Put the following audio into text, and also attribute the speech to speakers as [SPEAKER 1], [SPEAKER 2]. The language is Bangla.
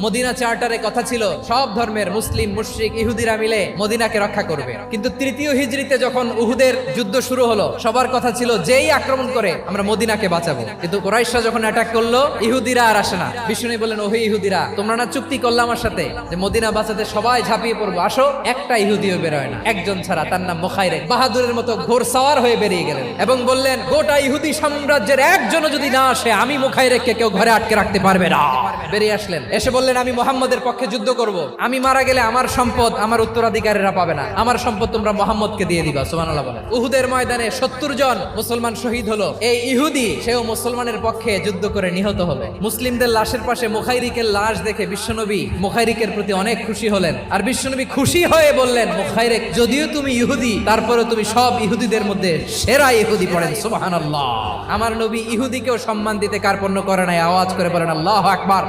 [SPEAKER 1] মদিনা চার্টারে কথা ছিল সব ধর্মের মুসলিম, মুশরিক, ইহুদিরা মিলে মদিনাকে রক্ষা করবে। কিন্তু তৃতীয় হিজরিতে যখন উহুদের যুদ্ধ শুরু হলো, সবার কথা ছিল যেই আক্রমণ করে আমরা মদিনাকে বাঁচাবো। কিন্তু কুরাইশরা যখন অ্যাটাক করলো, ইহুদিরা আর আসে না। বিষ্ণু বললেন, ওহে ইহুদিরা, তোমরা না চুক্তি করলে আমার সাথে যে মদিনা বাঁচাতে সবাই ঝাঁপিয়ে পড়বো, আসো। একটা ইহুদিও বেরোয় না, একজন ছাড়া, তার নাম মুখাইরেক। বাহাদুরের মতো ঘোড়সাওয়ার হয়ে বেরিয়ে গেলেন এবং বললেন, গোটা ইহুদি সাম্রাজ্যের একজনও যদি না আসে, আমি মুখাইরেককে কেউ ঘরে আটকে রাখতে পারবে না। বেরিয়ে আসলেন, এসে বললেন, আমি মুহাম্মদের পক্ষে যুদ্ধ করব। আমি মারা গেলে আমার সম্পদ আমার উত্তরাধিকারীরা পাবে না, আমার সম্পদ তোমরা মুহাম্মদকে দিয়ে দিবা। সুবহানাল্লাহ বলেন। উহুদের ময়দানে 70 জন মুসলমান শহীদ হলো। এই ইহুদি সেও মুসলমানের পক্ষে যুদ্ধ করে নিহত হলো। মুসলিমদের লাশের পাশে মুখাইরিকের লাশ দেখে বিশ্বনবী মুখাইরিকের প্রতি অনেক খুশি হলেন। আর বিশ্বনবী খুশি হয়ে বললেন, মুখাইরিক, যদিও তুমি ইহুদি, তারপরে তুমি সব ইহুদিদের মধ্যে সেরা ইহুদি। পড়েন সুবহানাল্লাহ। আমার নবী ইহুদিকেও সম্মান দিতে কার্পণ্য করে নাই। আওয়াজ করে বলেন আল্লাহু আকবার।